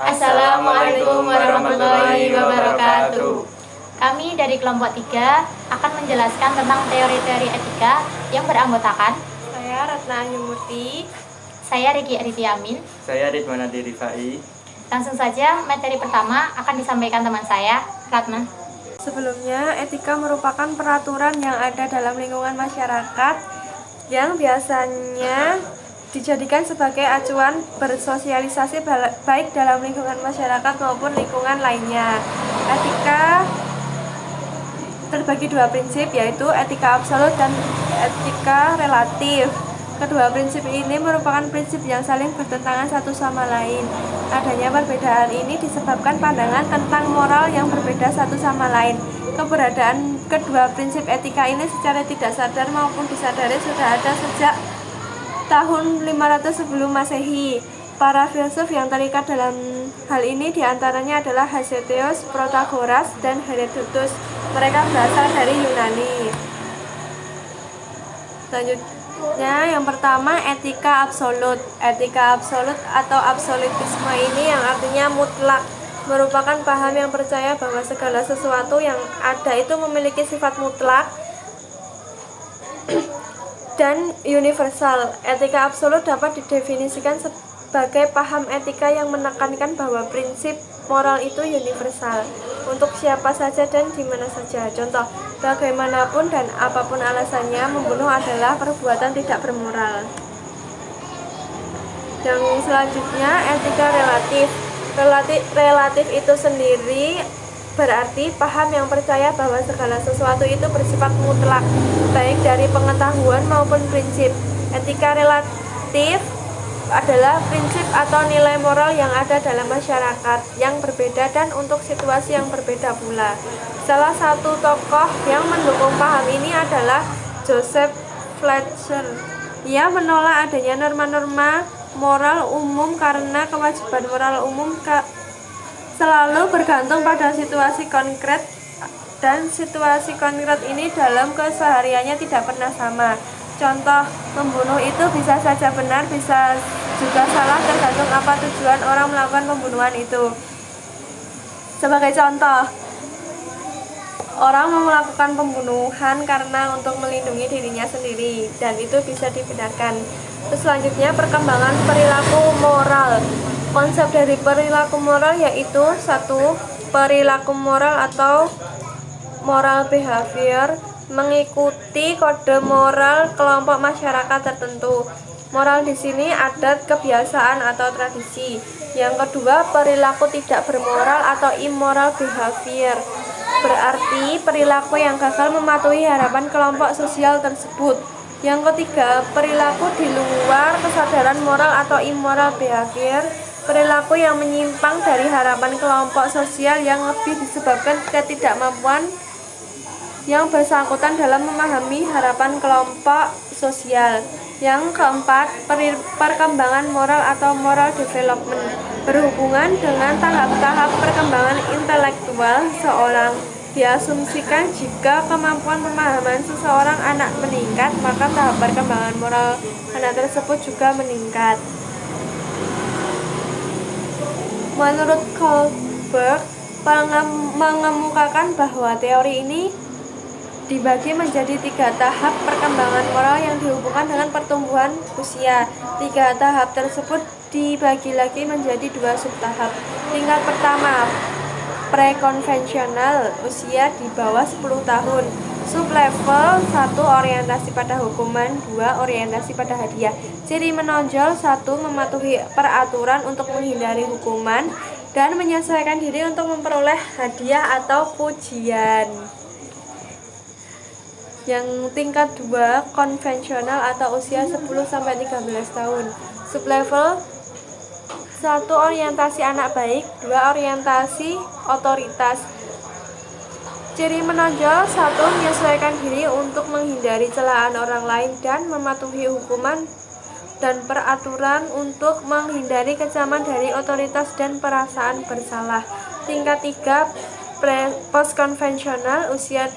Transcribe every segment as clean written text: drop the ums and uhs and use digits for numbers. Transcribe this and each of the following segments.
Assalamualaikum warahmatullahi wabarakatuh. Kami dari kelompok 3 akan menjelaskan tentang teori-teori etika yang beranggotakan Saya Ratna Ayumurti. saya Riki Ariti Amin. Saya Ridwan Adi Rifai. Langsung saja materi pertama akan disampaikan teman saya, Ratna. Sebelumnya, etika merupakan peraturan yang ada dalam lingkungan masyarakat yang biasanya dijadikan sebagai acuan bersosialisasi baik dalam lingkungan masyarakat maupun lingkungan lainnya. Etika terbagi dua prinsip, yaitu etika absolut dan etika relatif. Kedua prinsip ini merupakan prinsip yang saling bertentangan satu sama lain. Adanya perbedaan ini disebabkan pandangan tentang moral yang berbeda satu sama lain. Keberadaan kedua prinsip etika ini secara tidak sadar maupun disadari sudah ada sejak tahun 500 sebelum Masehi. Para filsuf yang terikat dalam hal ini diantaranya adalah Hesiod, Protagoras, dan Herodotus. Mereka berasal dari Yunani. Selanjutnya, yang pertama, etika absolut. Etika absolut atau absolutisme ini yang artinya mutlak, merupakan paham yang percaya bahwa segala sesuatu yang ada itu memiliki sifat mutlak dan universal. Etika absolut dapat didefinisikan sebagai paham etika yang menekankan bahwa prinsip moral itu universal untuk siapa saja dan di mana saja. Contoh, bagaimanapun dan apapun alasannya, membunuh adalah perbuatan tidak bermoral. Yang selanjutnya, etika relatif. Relatif itu sendiri berarti paham yang percaya bahwa segala sesuatu itu bersifat mutlak, baik dari pengetahuan maupun prinsip. Etika relatif adalah prinsip atau nilai moral yang ada dalam masyarakat yang berbeda dan untuk situasi yang berbeda pula. Salah satu tokoh yang mendukung paham ini adalah Joseph Fletcher. Ia menolak adanya norma-norma moral umum karena kewajiban moral umum selalu bergantung pada situasi konkret, dan situasi konkret ini dalam kesehariannya tidak pernah sama. Contoh, membunuh itu bisa saja benar, bisa juga salah, tergantung apa tujuan orang melakukan pembunuhan itu. Sebagai contoh, orang melakukan pembunuhan karena untuk melindungi dirinya sendiri, dan itu bisa dibenarkan. Terus selanjutnya, perkembangan perilaku moral. Konsep dari perilaku moral yaitu satu, perilaku moral atau moral behavior mengikuti kode moral kelompok masyarakat tertentu. Moral di sini adat, kebiasaan atau tradisi. Yang kedua, perilaku tidak bermoral atau immoral behavior. Berarti perilaku yang gagal mematuhi harapan kelompok sosial tersebut. Yang ketiga, perilaku di luar kesadaran moral atau immoral behavior. Perilaku yang menyimpang dari harapan kelompok sosial yang lebih disebabkan ketidakmampuan yang bersangkutan dalam memahami harapan kelompok sosial. Yang keempat, perkembangan moral atau moral development berhubungan dengan tahap-tahap perkembangan intelektual seorang. Diasumsikan jika kemampuan pemahaman seseorang anak meningkat, maka tahap perkembangan moral anak tersebut juga meningkat. Menurut Kohlberg, mengemukakan bahwa teori ini dibagi menjadi 3 tahap perkembangan moral yang dihubungkan dengan pertumbuhan usia. 3 tahap tersebut dibagi lagi menjadi 2 subtahap. Tingkat pertama, prekonvensional, usia di bawah 10 tahun. Sublevel 1, orientasi pada hukuman. 2, orientasi pada hadiah. Ciri menonjol: 1, mematuhi peraturan untuk menghindari hukuman dan menyesuaikan diri untuk memperoleh hadiah atau pujian. Yang tingkat 2, konvensional atau usia 10-13 tahun. Sublevel 1, orientasi anak baik. 2, orientasi otoritas. Ciri menonjol: 1, menyesuaikan diri untuk menghindari celaan orang lain dan mematuhi hukuman dan peraturan untuk menghindari kecaman dari otoritas dan perasaan bersalah. Tingkat 3, postkonvensional, usia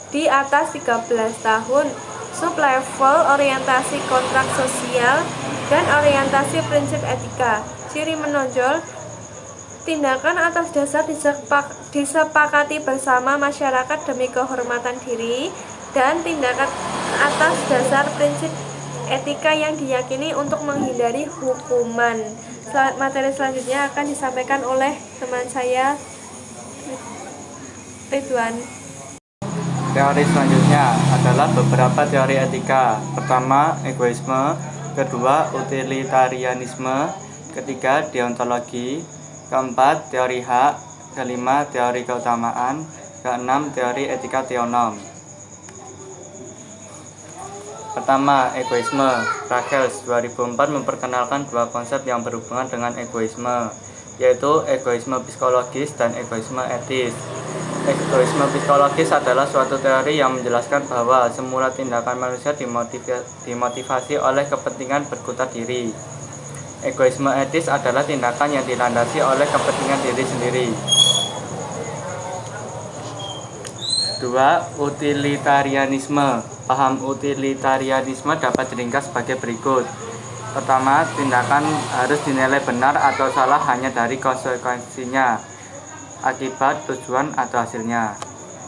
di atas 13 tahun. Sublevel orientasi kontrak sosial dan orientasi prinsip etika. Ciri menonjol: Tindakan atas dasar disepakati bersama masyarakat demi kehormatan diri, dan tindakan atas dasar prinsip etika yang diyakini untuk menghindari hukuman. Materi selanjutnya akan disampaikan oleh teman saya, Ridwan. Teori selanjutnya adalah beberapa teori etika. Pertama, egoisme. Kedua, utilitarianisme. Ketiga, deontologi. Keempat, teori hak. Kelima, teori keutamaan. Keenam, teori etika teonom. Pertama, egoisme. Rachels 2004 memperkenalkan dua konsep yang berhubungan dengan egoisme, yaitu egoisme psikologis dan egoisme etis. Egoisme psikologis adalah suatu teori yang menjelaskan bahwa semua tindakan manusia dimotivasi oleh kepentingan berkutat diri. Egoisme etis adalah tindakan yang dilandasi oleh kepentingan diri sendiri. 2. Utilitarianisme. Paham utilitarianisme dapat diringkas sebagai berikut. Pertama, tindakan harus dinilai benar atau salah hanya dari konsekuensinya, akibat, tujuan, atau hasilnya.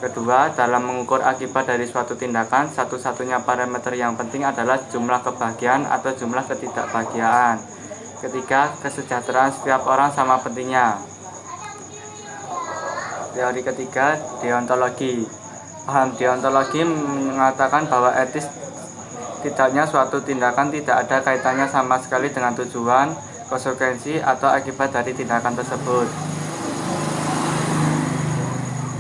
Kedua, dalam mengukur akibat dari suatu tindakan, satu-satunya parameter yang penting adalah jumlah kebahagiaan atau jumlah ketidakbahagiaan. Ketiga, kesejahteraan setiap orang sama pentingnya. Teori ketiga, deontologi. Paham deontologi mengatakan bahwa etis tidaknya suatu tindakan tidak ada kaitannya sama sekali dengan tujuan, konsekuensi, atau akibat dari tindakan tersebut.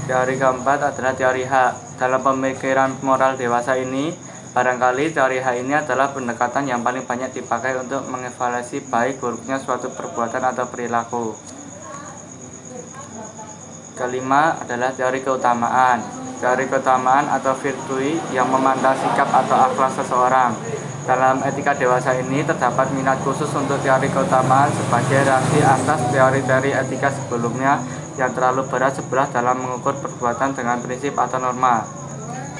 Teori keempat adalah teori hak. Dalam pemikiran moral dewasa ini, barangkali teori hak ini adalah pendekatan yang paling banyak dipakai untuk mengevaluasi baik buruknya suatu perbuatan atau perilaku. Kelima adalah teori keutamaan. Teori keutamaan atau virtue yang memantau sikap atau akhlak seseorang. Dalam etika dewasa ini terdapat minat khusus untuk teori keutamaan sebagai reaksi atas teori-teori etika sebelumnya yang terlalu berat sebelah dalam mengukur perbuatan dengan prinsip atau norma.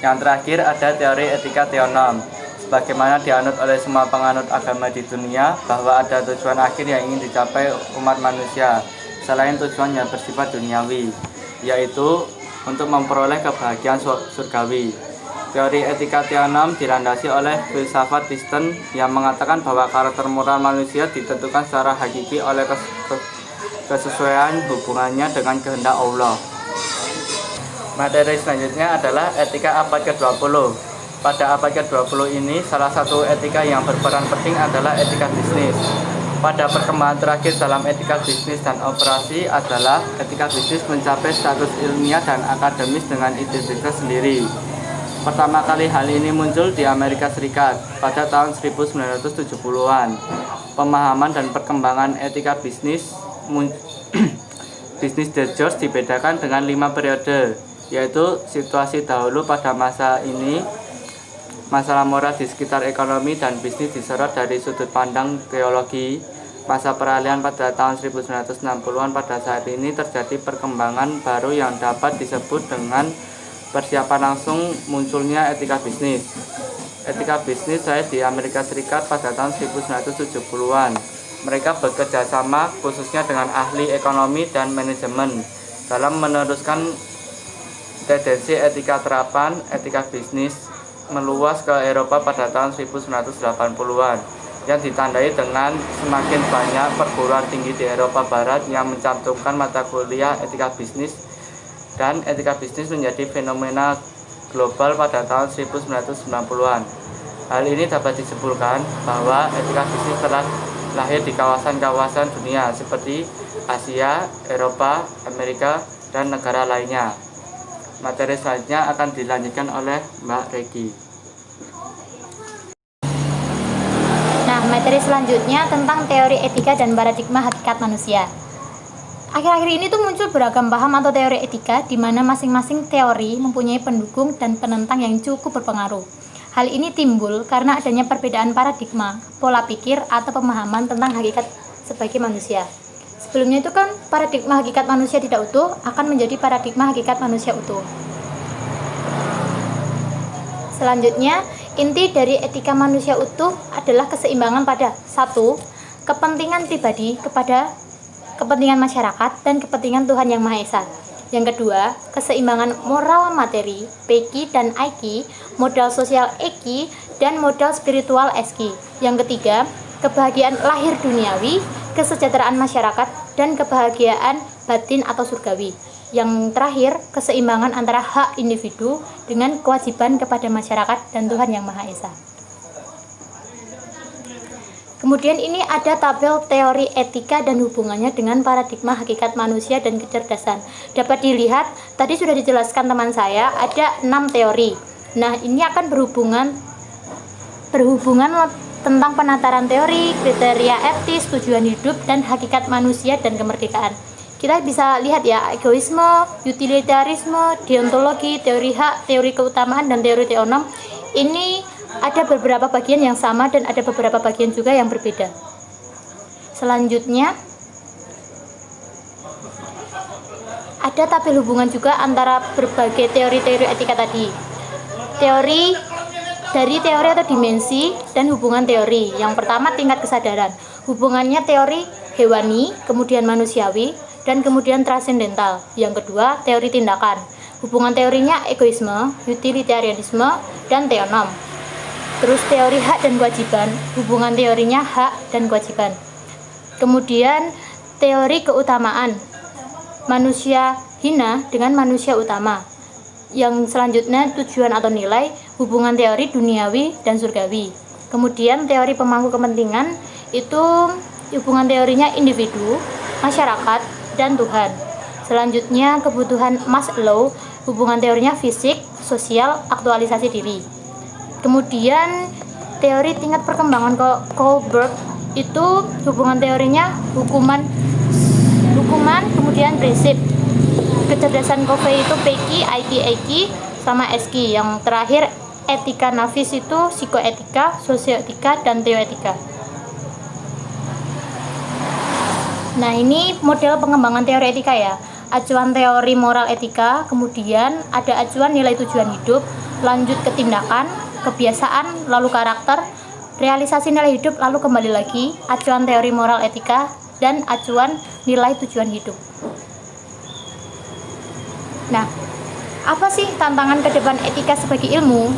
Yang terakhir ada teori etika teonom. Sebagaimana dianut oleh semua penganut agama di dunia, bahwa ada tujuan akhir yang ingin dicapai umat manusia selain tujuan yang bersifat duniawi, yaitu untuk memperoleh kebahagiaan surgawi. Teori etika teonom dilandasi oleh filsafat Kristen yang mengatakan bahwa karakter moral manusia ditentukan secara hakiki oleh kesesuaian hubungannya dengan kehendak Allah. Materi selanjutnya adalah etika abad ke-20. Pada abad ke-20 ini, salah satu etika yang berperan penting adalah etika bisnis. Pada perkembangan terakhir dalam etika bisnis dan operasi adalah etika bisnis mencapai status ilmiah dan akademis dengan identitas sendiri. Pertama kali hal ini muncul di Amerika Serikat pada tahun 1970-an. Pemahaman dan perkembangan etika bisnis bisnis discourse dibedakan dengan 5 periode, yaitu situasi dahulu pada masa ini, masalah moral di sekitar ekonomi dan bisnis disorot dari sudut pandang teologi, masa peralihan pada tahun 1960-an. Pada saat ini terjadi perkembangan baru yang dapat disebut dengan persiapan langsung munculnya etika bisnis. Etika bisnis saya di Amerika Serikat pada tahun 1970-an. Mereka bekerja sama khususnya dengan ahli ekonomi dan manajemen dalam meneruskan tendensi etika terapan etika bisnis meluas ke Eropa pada tahun 1980-an yang ditandai dengan semakin banyak perguruan tinggi di Eropa Barat yang mencantumkan mata kuliah etika bisnis, dan etika bisnis menjadi fenomena global pada tahun 1990-an. Hal ini dapat disimpulkan bahwa etika bisnis telah lahir di kawasan-kawasan dunia seperti Asia, Eropa, Amerika, dan negara lainnya. Materi selanjutnya akan dilanjutkan oleh Mbak Regi. Nah, materi selanjutnya tentang teori etika dan paradigma hakikat manusia. Akhir-akhir ini tuh muncul beragam paham atau teori etika di mana masing-masing teori mempunyai pendukung dan penentang yang cukup berpengaruh. Hal ini timbul karena adanya perbedaan paradigma, pola pikir, atau pemahaman tentang hakikat sebagai manusia. Sebelumnya itu kan paradigma hakikat manusia tidak utuh akan menjadi paradigma hakikat manusia utuh. Selanjutnya, inti dari etika manusia utuh adalah keseimbangan pada 1. Kepentingan pribadi kepada kepentingan masyarakat, dan kepentingan Tuhan Yang Maha Esa. Yang kedua, keseimbangan moral materi, Peki dan Aiki, modal sosial Eki, dan modal spiritual Eski. Yang ketiga, kebahagiaan lahir duniawi, kesejahteraan masyarakat, dan kebahagiaan batin atau surgawi. Yang terakhir, keseimbangan antara hak individu dengan kewajiban kepada masyarakat dan Tuhan Yang Maha Esa. Kemudian ini ada tabel teori etika dan hubungannya dengan paradigma hakikat manusia dan kecerdasan. Dapat dilihat, tadi sudah dijelaskan teman saya, ada 6 teori. Nah, ini akan berhubungan tentang penataran teori, kriteria etis, tujuan hidup, dan hakikat manusia dan kemerdekaan. Kita bisa lihat ya, egoisme, utilitarisme, deontologi, teori hak, teori keutamaan, dan teori teonom. Ini ada beberapa bagian yang sama dan ada beberapa bagian juga yang berbeda. Selanjutnya, ada tabel hubungan juga antara berbagai teori-teori etika tadi. Dari teori atau dimensi dan hubungan teori. Yang pertama, tingkat kesadaran. Hubungannya teori hewani, kemudian manusiawi, dan kemudian transendental. Yang kedua, teori tindakan. Hubungan teorinya egoisme, utilitarianisme, dan teonom. Terus teori hak dan kewajiban, hubungan teorinya hak dan kewajiban. Kemudian teori keutamaan, manusia hina dengan manusia utama. Yang selanjutnya tujuan atau nilai, hubungan teori duniawi dan surgawi. Kemudian teori pemangku kepentingan, itu hubungan teorinya individu, masyarakat, dan Tuhan. Selanjutnya kebutuhan Maslow, hubungan teorinya fisik, sosial, aktualisasi diri. Kemudian teori tingkat perkembangan Kohlberg, itu hubungan teorinya hukuman kemudian prinsip. Kecerdasan Covey itu Peki, Aiki, sama Eski. Yang terakhir etika nafis itu psikoetika, sosioetika, dan teoetika. Nah, ini model pengembangan teori etika ya. Acuan teori moral etika, kemudian ada acuan nilai tujuan hidup, lanjut ke tindakan, kebiasaan, lalu karakter, realisasi nilai hidup, lalu kembali lagi, acuan teori moral etika, dan acuan nilai tujuan hidup. Nah, apa sih tantangan ke depan etika sebagai ilmu?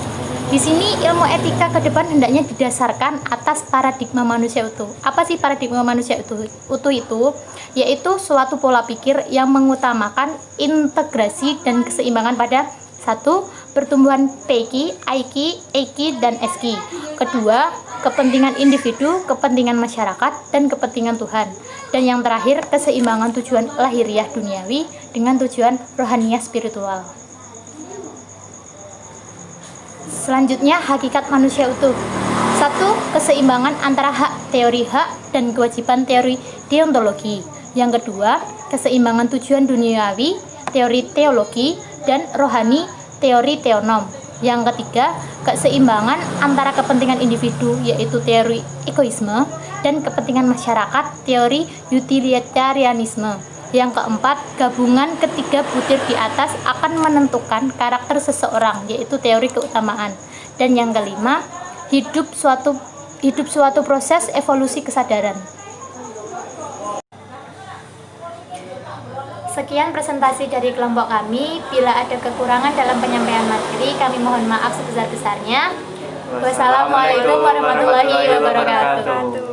Di sini ilmu etika ke depan hendaknya didasarkan atas paradigma manusia utuh. Apa sih paradigma manusia utuh itu? Yaitu suatu pola pikir yang mengutamakan integrasi dan keseimbangan pada satu, pertumbuhan Peki, Aiki, Eki, dan Eski. Kedua, kepentingan individu, kepentingan masyarakat, dan kepentingan Tuhan. Dan yang terakhir, keseimbangan tujuan lahiriah duniawi dengan tujuan rohaniah spiritual. Selanjutnya, hakikat manusia utuh. Satu, keseimbangan antara teori hak dan kewajiban teori deontologi. Yang kedua, keseimbangan tujuan duniawi, teori teologi, dan rohani, teori teonom. Yang ketiga, keseimbangan antara kepentingan individu, yaitu teori egoisme, dan kepentingan masyarakat, teori utilitarianisme. Yang keempat, gabungan ketiga butir di atas akan menentukan karakter seseorang, yaitu teori keutamaan. Dan yang kelima, hidup suatu proses evolusi kesadaran. Sekian presentasi dari kelompok kami. Bila ada kekurangan dalam penyampaian materi, kami mohon maaf sebesar-besarnya. Wassalamualaikum warahmatullahi wabarakatuh.